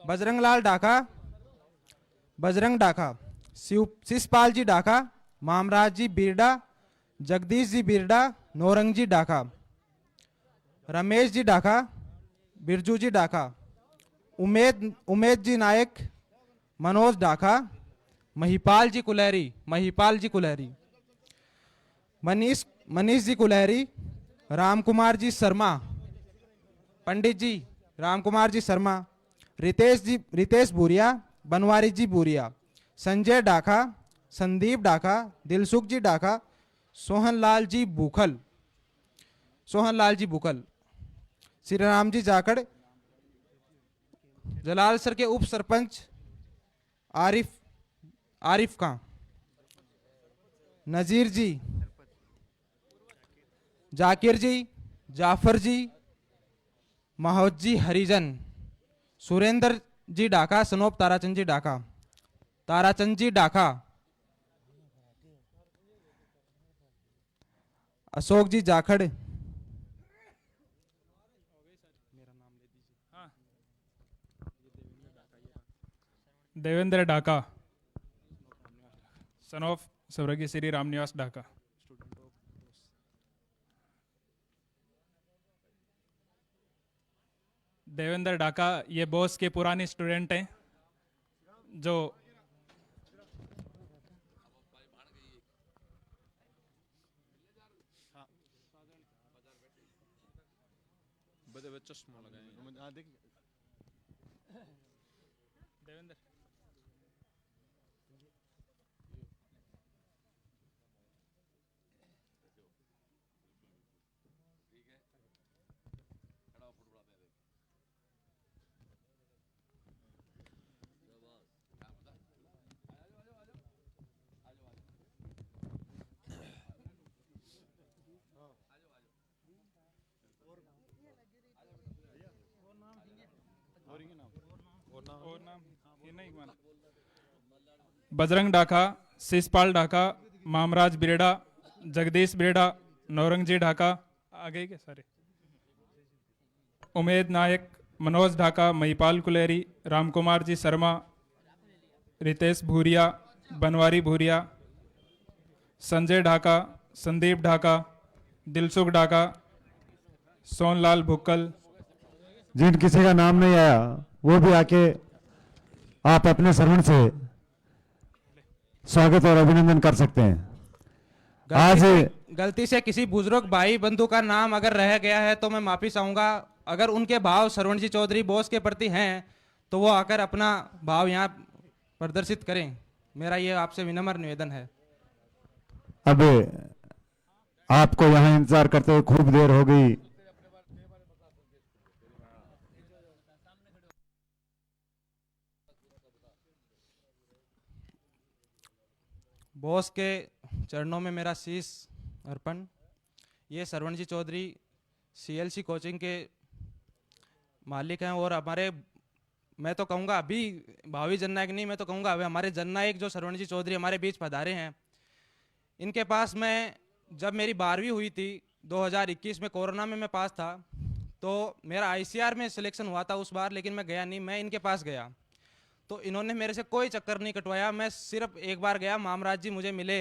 बजरंग लाल डाका, बजरंग डाका, शिषपाल जी डाका, मामराज जी बीरडा, जगदीश जी बीरडा, नौरंग जी डाका, रमेश जी डाका, बिरजू जी डाका, उमेद जी नायक, मनोज डाका, महिपाल जी कुलहरी, महिपाल जी कुलहरी, मनीष जी कुलहरी, रामकुमार जी शर्मा, पंडित जी रामकुमार जी शर्मा, रितेश भूरिया, बनवारी जी भूरिया, संजय डाका, संदीप डाका, दिलसुख जी डाका, सोहनलाल जी बुखल, सोहनलाल जी बुखल, श्री राम जी जाखड़, जलाल सर के उप सरपंच आरिफ आरिफ खां, नजीर जी, जाकिर जी, जाफर जी, माहौद जी हरिजन, सुरेंद्र जी डाका, सनोप ताराचंद जी डाका, ताराचंद जी डाका, अशोक जी जाखड़, देवेंद्र डाका, सन ऑफ स्वर्गीय श्री रामनिवास डाका। देवेंद्र डाका ये बॉस के पुराने स्टूडेंट हैं जो देवेंद्र और नाम ये नहीं माना। बजरंग डाका, शिषपाल डाका, मामराज बिरेडा, जगदीश बिरेडा, नौरंग जी ढाका, आगे के सारे, उमेद नायक, मनोज ढाका, महिपाल कुलेरी, रामकुमार जी शर्मा, रितेश भूरिया, बनवारी भूरिया, संजय ढाका, संदीप ढाका, दिलसुख ढाका, सोनलाल भुक्कल। जिन किसी का नाम नहीं आया वो भी आके आप अपने श्रवण से स्वागत और अभिनंदन कर सकते हैं। आज गलती से किसी बुजुर्ग भाई बंधु का नाम अगर रह गया है तो मैं माफी चाहूंगा। अगर उनके भाव श्रवण जी चौधरी बोस के प्रति हैं तो वो आकर अपना भाव यहाँ प्रदर्शित करें, मेरा ये आपसे विनम्र निवेदन है। अब आपको यहाँ इंतजार करते हुए खूब देर हो गई। बॉस के चरणों में मेरा शीश अर्पण। ये श्रवण जी चौधरी सीएलसी कोचिंग के मालिक हैं और हमारे, मैं तो कहूँगा अभी भावी जननायक नहीं, मैं तो कहूँगा अभी हमारे जननायक जो श्रवण जी चौधरी हमारे बीच पधारे हैं। इनके पास मैं जब मेरी 12वीं हुई थी 2021 में, कोरोना में मैं पास था, तो मेरा आईसीआर में सिलेक्शन हुआ था उस बार, लेकिन मैं गया नहीं। मैं इनके पास गया तो इन्होंने मेरे से कोई चक्कर नहीं कटवाया। मैं सिर्फ एक बार गया, मामराज जी मुझे मिले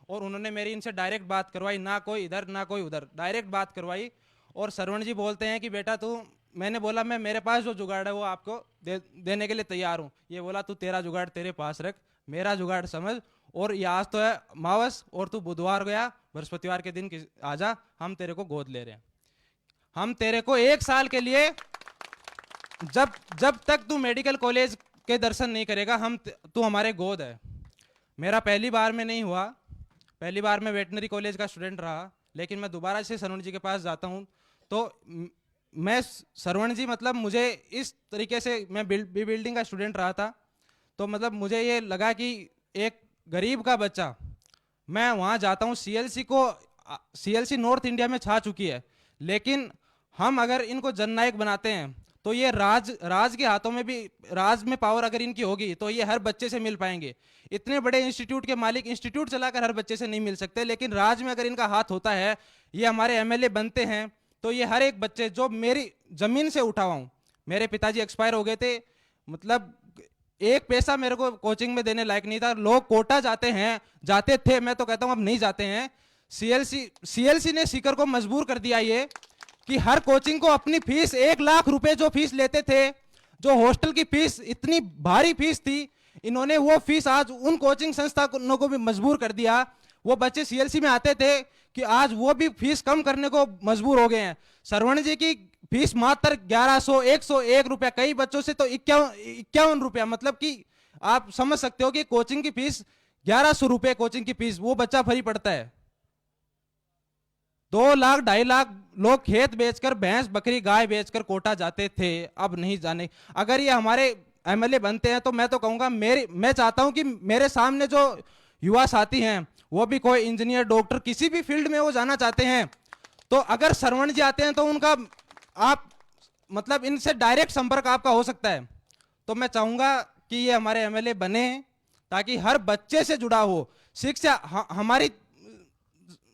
और उन्होंने मेरी इनसे डायरेक्ट बात करवाई, ना कोई इधर ना कोई उधर, डायरेक्ट बात करवाई। और श्रवण जी बोलते हैं कि बेटा तू, मैंने बोला मैं मेरे पास जो जुगाड़ है वो आपको देने के लिए तैयार हूँ। ये बोला तू तेरा जुगाड़ तेरे पास रख, मेरा जुगाड़ समझ। और ये आज तो है मावस और तू बुधवार गया, बृहस्पतिवार के दिन आजा, हम तेरे को गोद ले रहे हैं। हम तेरे को 1 साल के लिए, जब तक तू मेडिकल कॉलेज के दर्शन नहीं करेगा, तू हमारे गोद है। मेरा पहली बार में नहीं हुआ, पहली बार मैं वेटनरी कॉलेज का स्टूडेंट रहा, लेकिन मैं दोबारा से श्रवण जी के पास जाता हूँ तो मैं श्रवण जी, मतलब मुझे इस तरीके से, मैं बी बिल्डिंग का स्टूडेंट रहा था, तो मतलब मुझे ये लगा कि एक गरीब का बच्चा, मैं वहाँ जाता हूँ, सीएलसी नॉर्थ इंडिया में छा चुकी है, लेकिन हम अगर इनको जननायक बनाते हैं तो ये राज के हाथों में भी, राज में पावर अगर इनकी होगी तो ये हर बच्चे से मिल पाएंगे। इतने बड़े इंस्टीट्यूट के मालिक इंस्टीट्यूट चलाकर हर बच्चे से नहीं मिल सकते, लेकिन राज में अगर इनका हाथ होता है, ये हमारे एमएलए बनते हैं, तो ये हर एक बच्चे, जो मेरी जमीन से उठा हुआ हूँ, मेरे पिताजी एक्सपायर हो गए थे, मतलब एक पैसा मेरे को कोचिंग में देने लायक नहीं था। लोग कोटा जाते थे, मैं तो कहता हूं अब नहीं जाते हैं। सीएलसी ने सीकर को मजबूर कर दिया ये कि हर कोचिंग को अपनी फीस 1 लाख रुपए जो फीस लेते थे, जो हॉस्टल की फीस इतनी भारी फीस थी, इन्होंने वो फीस आज उन कोचिंग संस्थानों को भी मजबूर कर दिया। वो बच्चे सीएलसी में आते थे कि आज वो भी फीस कम करने को मजबूर हो गए हैं। सरवण जी की फीस मात्र 1100 101 रुपया, कई बच्चों से तो 51 रुपया, मतलब कि आप समझ सकते हो कि कोचिंग की फीस 1100 रुपए, कोचिंग की फीस, वो बच्चा फ्री पढ़ता है। 2 लाख 2.5 लाख लोग खेत बेचकर, भैंस बकरी गाय बेचकर कोटा जाते थे, अब नहीं जाने। अगर ये हमारे एमएलए बनते हैं तो मैं तो कहूंगा, मैं चाहता हूं कि मेरे सामने जो युवा साथी हैं वो भी कोई इंजीनियर, डॉक्टर, किसी भी फील्ड में वो जाना चाहते हैं, तो अगर सरवण जी आते हैं तो उनका आप मतलब इनसे डायरेक्ट संपर्क आपका हो सकता है। तो मैं चाहूंगा कि ये हमारे एमएलए बने ताकि हर बच्चे से जुड़ा हो। शिक्षा हमारी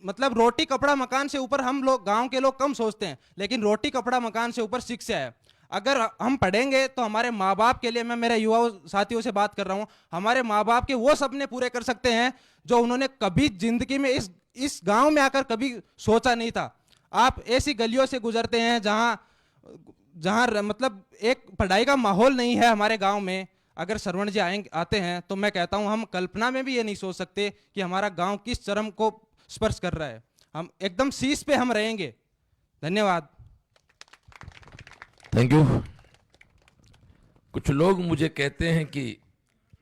मतलब रोटी कपड़ा मकान से ऊपर हम लोग गांव के लोग कम सोचते हैं, लेकिन रोटी कपड़ा मकान से ऊपर शिक्षा है। अगर हम पढ़ेंगे तो हमारे माँ बाप के लिए, मैं मेरे युवा साथियों से बात कर रहा हूँ, हमारे माँ बाप के वो सपने पूरे कर सकते हैं जो उन्होंने कभी जिंदगी में इस गांव में आकर कभी सोचा नहीं था। आप ऐसी गलियों से गुजरते हैं जहां मतलब एक पढ़ाई का माहौल नहीं है हमारे गांव में। अगर सरवण जी आते हैं तो मैं कहता हूं हम कल्पना में भी ये नहीं सोच सकते कि हमारा गांव किस चरम को स्पर्श कर रहा है। हम एकदम शीश पे हम रहेंगे। धन्यवाद। Thank you. कुछ लोग मुझे कहते हैं कि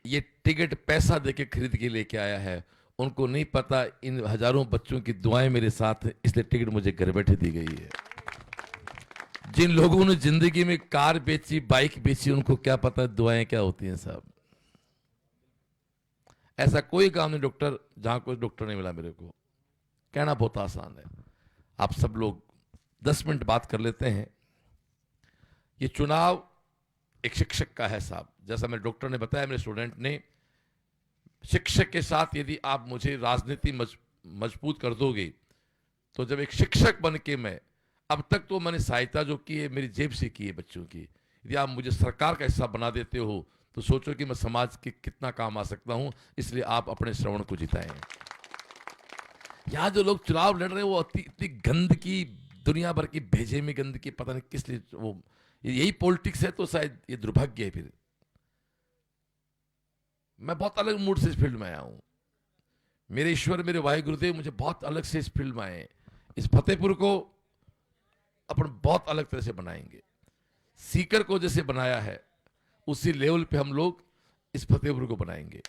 ये टिकट पैसा देके खरीद के लेके आया है, उनको नहीं पता इन हजारों बच्चों की दुआएं मेरे साथ हैं, इसलिए टिकट मुझे घर बैठे दी गई है। जिन लोगों ने जिंदगी में कार बेची, बाइक बेची, उनको क्या पता दुआएं क्या होती हैं साहब। ऐसा कोई काम नहीं डॉक्टर जहां कोई डॉक्टर नहीं मिला मेरे को। कहना बहुत आसान है। आप सब लोग 10 मिनट बात कर लेते हैं। ये चुनाव एक शिक्षक का है साहब। जैसा मेरे डॉक्टर ने बताया, मेरे स्टूडेंट ने, शिक्षक के साथ यदि आप मुझे राजनीति मजबूत कर दोगे तो जब एक शिक्षक बन के मैं, अब तक तो मैंने सहायता जो की है मेरी जेब से की है बच्चों की, यदि आप मुझे सरकार का हिस्सा बना देते हो तो सोचो कि मैं समाज के कितना काम आ सकता हूं। इसलिए आप अपने श्रवण को जिताएं। यहां जो लोग चुनाव लड़ रहे हैं वो इतनी गंदगी, दुनिया भर की भेजे में गंदगी, पता नहीं किस लिए वो, यही पॉलिटिक्स है तो शायद ये दुर्भाग्य है। फिर मैं बहुत अलग मूड से इस फील्ड में आया हूं। मेरे ईश्वर, मेरे वाहे गुरुदेव मुझे बहुत अलग से इस फील्ड में आए। इस फतेहपुर को अपन बहुत अलग तरह से बनाएंगे। सीकर को जैसे बनाया है उसी लेवल पे हम लोग इस फतेहपुर को बनाएंगे।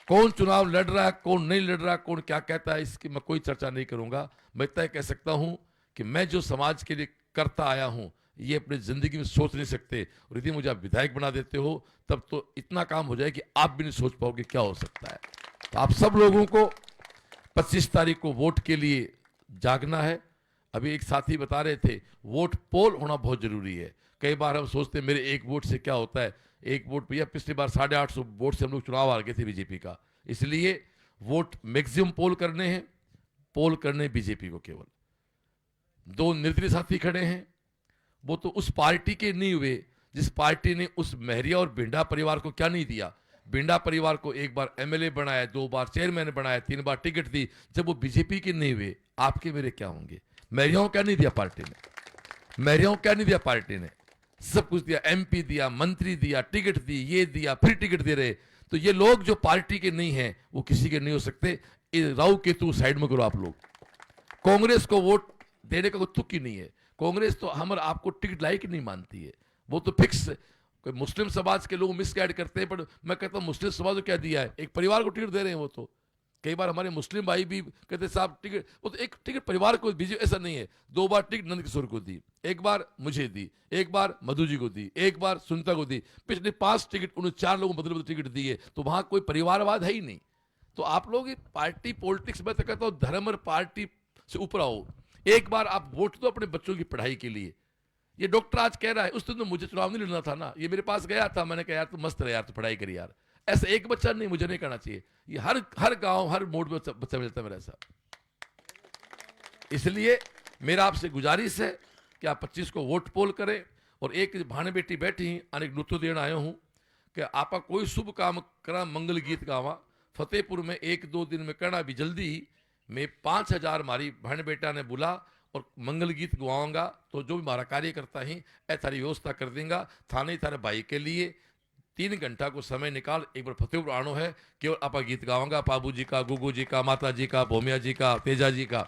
कौन चुनाव लड़ रहा है, कौन नहीं लड़ रहा, कौन क्या कहता है, इसकी मैं कोई चर्चा नहीं करूंगा। मैं इतना कह सकता हूं कि मैं जो समाज के लिए करता आया हूं ये अपनी जिंदगी में सोच नहीं सकते। और यदि मुझे आप विधायक बना देते हो तब तो इतना काम हो जाए कि आप भी नहीं सोच पाओगे क्या हो सकता है। तो आप सब लोगों को 25 तारीख को वोट के लिए जागना है। अभी एक साथी बता रहे थे वोट पोल होना बहुत जरूरी है। कई बार हम सोचते हैं मेरे एक वोट से क्या होता है। एक वोट, भैया पिछली बार 850 वोट से हम लोग चुनाव हार गए थे बीजेपी का। इसलिए वोट मैक्सिमम पोल करने हैं, पोल करने बीजेपी को। केवल 2 निर्दलीय साथी खड़े हैं, वो तो उस पार्टी के नहीं हुए जिस पार्टी ने उस महरिया और बिंडा परिवार को क्या नहीं दिया। बिंडा परिवार को एक बार एमएलए बनाया, 2 बार चेयरमैन बनाया, 3 बार टिकट दी। जब वो बीजेपी के नहीं हुए, आपके मेरे क्या होंगे। महरियाओं क्या नहीं दिया पार्टी ने, महरियाओं क्या नहीं दिया पार्टी ने, सब कुछ दिया। एमपी दिया, मंत्री दिया, टिकट दी, ये दिया, फिर टिकट दे रहे। तो ये लोग जो पार्टी के नहीं हैं वो किसी के नहीं हो सकते। राव केतु साइड में करो आप लोग। कांग्रेस को वोट देने का कोई तुक ही नहीं है। कांग्रेस तो हमारे आपको टिकट लायक नहीं मानती है, वो तो फिक्स है। कोई मुस्लिम समाज के लोग मिसगाइड करते हैं, पर मैं कहता हूं मुस्लिम समाज को क्या दिया है, एक परिवार को टिकट दे रहे हैं। वो तो कई बार हमारे मुस्लिम भाई भी कहते साहब टिकट, वो तो एक टिकट परिवार को दीजिए, ऐसा नहीं है। 2 बार टिकट नंद किशोर को दी, 1 बार मुझे दी, 1 बार मधु जी को दी, 1 बार सुनीता को दी। पिछले 5 टिकट उन्हें 4 लोगों को बदले टिकट दिए। तो वहां कोई परिवारवाद है ही नहीं। तो आप लोग पार्टी पॉलिटिक्स में तो कहता हूं धर्म और पार्टी से ऊपर आओ। एक बार आप वोट दो अपने बच्चों की पढ़ाई के लिए। ये डॉक्टर आज कह रहा है, उस दिन तो मुझे चुनाव नहीं लड़ना था ना, ये मेरे पास गया था, मैंने कहा यार तू मस्त रहे यार, तू पढ़ाई कर यार। ऐसा एक बच्चा नहीं, मुझे नहीं करना चाहिए। ये हर गांव, हर मोड़ में बच्चा मिलता है मेरा ऐसा। इसलिए मेरा आपसे गुजारिश है कि आप 25 को वोट पोल करें और एक भाने बेटी बैठी अनेक नृत्य देना आयो हूँ कि आपा कोई शुभ काम करा, मंगल गीत गावा फतेहपुर में 1-2 दिन में करना भी जल्दी ही मैं 5,000 हमारी भाने बेटा ने बुला और मंगल गीत गवाऊंगा, तो जो भी हमारा कार्य करता ही ऐ थारी व्यवस्था कर देंगे। थाने थारे भाई के लिए 3 घंटा को समय निकाल एक बार फतेहपुर आनो है, केवल आपा गीत गाऊंगा बाबू जी का, गुगू जी का, माता जी का, भोमिया जी का, तेजा जी का,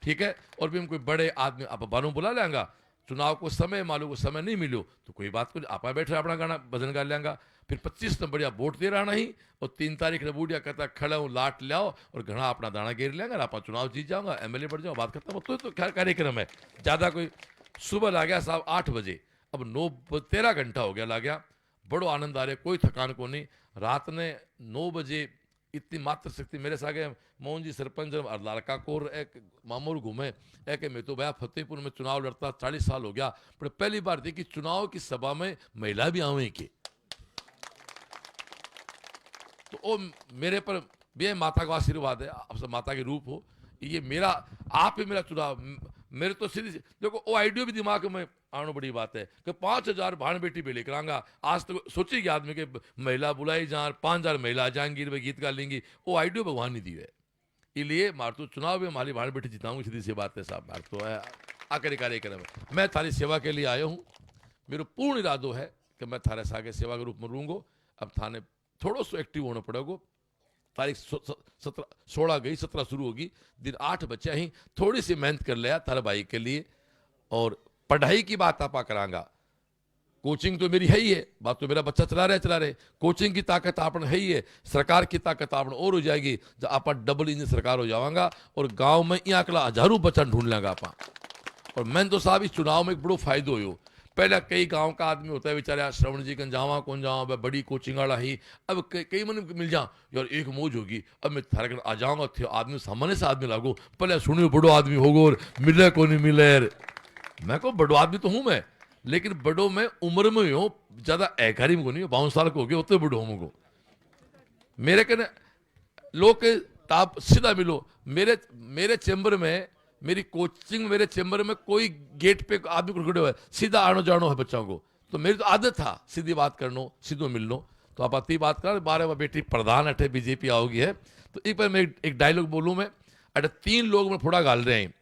ठीक है। और भी हम कोई बड़े आदमी आप बानों बुला लेंगा। चुनाव को समय मालूम को समय नहीं मिलो तो कोई बात को आप बैठे अपना गाना भजन गा लेंगा। फिर 25 नंबर बढ़िया वोट दे रहा नहीं और 3 तारीख ने बूढ़िया कहता खड़ा हूँ लाट लाओ और घना अपना दाना घेर लेंगे, आप चुनाव जीत जाऊंगा, एमएलए बढ़ जाओ, बात करता हूँ। तो कार्यक्रम है ज़्यादा कोई। सुबह ला गया साहब 8 बजे, अब 13 घंटा हो गया ला गया, बड़ो आनंद आ रहा, कोई थकान को नहीं। रात ने 9 बजे इतनी मात्र शक्ति मेरे सागे मोहन जी सरपंच और लड़का कोर एक मामूर घूमे एक मैं तो भैया फतेहपुर में चुनाव लड़ता 40 साल हो गया, पर पहली बार देखी चुनाव की सभा में महिला भी आवे के, तो वो मेरे पर भी माता का आशीर्वाद है, आप सब माता के रूप हो, ये मेरा आप ही मेरा चुनाव। मेरे तो सीधी देखो वो आइडिया भी दिमाग में आना बड़ी बात है कि 5,000 भाण बेटी भी लेकर आऊंगा। आज तो सोची कि आदमी के महिला बुलाई जा 5,000 महिला जाएंगी गीत गा लेंगी, वो आइडिया भगवान ने दी है। इसलिए मार तो चुनाव में हमारी भाण बेटी जिताऊंगी, सीधी सी बात है साहब। मार तो है आखिरी कार्यक्रम है, मैं थारी सेवा के लिए आया हूँ, मेरा पूर्ण इरादो है कि मैं थारे सागे सेवा के रूप में रहूंगा। अब थाने थोड़ा सा एक्टिव होना पड़ेगा। तारीख 16 गई, 17 शुरू होगी, दिन 8 बच्चे ही थोड़ी सी मेहनत कर लिया थारे भाई के लिए। और पढ़ाई की बात आपा करांगा, कोचिंग तो मेरी है ही है, बात तो मेरा बच्चा चला रहे, कोचिंग की ताकत आपने है ही है, सरकार की ताकत आपने और हो जाएगी जब आप डबल इंजन सरकार हो जावांगा और गांव में यहाँ अकला हजारों बच्चा ढूंढ लेंगे आपा। और मैंने तो साहब इस चुनाव में एक बड़ो फायदो हो, पहले कई गांव का आदमी होता है बेचारा श्रवण जी कन जावा कौन जावा बड़ी कोचिंग वाला ही, अब कई मन मिल जा यार एक मौज होगी, अब मैं थारे आ जाऊंगा थे आदमी सामान्य से आदमी लागो, पहले सुनियो बड़ो आदमी होगो और मिले को नहीं मिले। मैं को बड़ो आदमी तो हूं मैं, लेकिन बड़ो में उम्र में हो ज्यादा एकारी में को नहीं, 52 साल को हो गया उतने बड़ो हमको। मेरे कने लोग के ताप सीधा मिलो, मेरे चैम्बर में मेरी कोचिंग मेरे चैम्बर में कोई गेट पे आदमी खड़े हुए सीधा आनो जानो है बच्चों को, तो मेरी तो आदत था सीधी बात करनो सीधो मिलनो। तो आप आती बात कर 12 बेटी प्रधान अठे बीजेपी आओगी है, तो एक बार मैं एक डायलॉग बोलूं मैं अठे 3 लोग में थोड़ा गाल रहे हैं,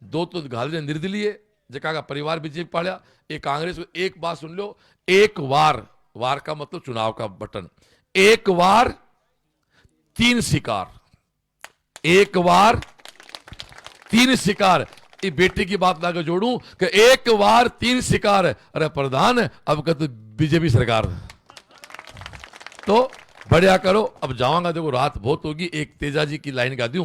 2 तो गाल रहे निर्दलीय जका का परिवार बीजेपी पालिया, एक कांग्रेस। एक बात सुन लो, एक वार का मतलब चुनाव का बटन, एक वार 3 शिकार, एक वार 3 शिकार। ये बेटी की बात लाकर जोड़ू कि एक बार 3 शिकार, अरे प्रधान अब कहते बीजेपी सरकार, तो बढ़िया करो। अब जाऊंगा देखो रात बहुत होगी, एक तेजा जी की लाइन गा दूं,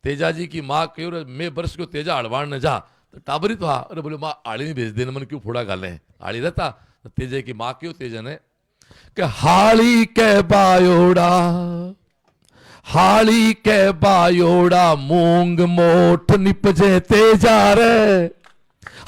तेजा जी की माँ कहो मैं बरस को तेजा हड़वाण न जा, तो टाबरी तो हाँ, अरे बोले माँ आड़ी नहीं भेज देना, मन क्यों फोड़ा गाले आड़ी रहता। तो तेजा की माँ क्यों तेजा ने कि हाली के बायोड़ा हाली के बायोड़ा मूंग मोठ निपजे तेजा रे,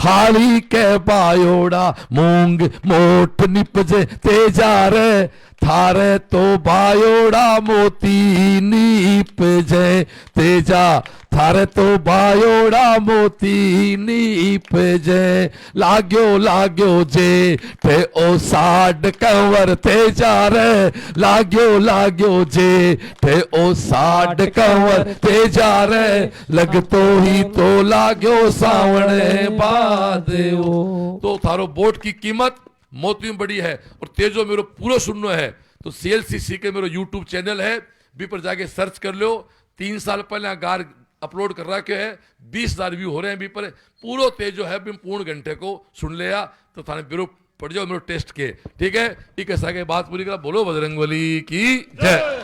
हाली के बायोड़ा मूंग मोठ निपजे तेजा रे, थारे तो बायोड़ा मोती नीपजे तेजा, थारे तो बायोड़ा मोती नीपजे, लाग्यो जे थे ओ साड कंवर तेजा रे, लाग्यो जे थे ओ साड कंवर तेजा रे, लगतो ही तो लाग्यो सावणे बादेओ। तो थारो वोट की कीमत मोती में बड़ी है। और तेजो मेरो पूरा सुनना है तो CLCC के मेरो YouTube चैनल है, भी पर जाके सर्च कर लो। 3 साल पहले गार अपलोड कर रखे है, 20,000 व्यू हो रहे हैं भी पर पूरा तेजो है भी पूर्ण घंटे को सुन लिया तो थाने बिरो पड़ जाओ मेरो टेस्ट के, ठीक है। एक ऐसा के बात पूरी करा, बोलो बजरंगबली की जय।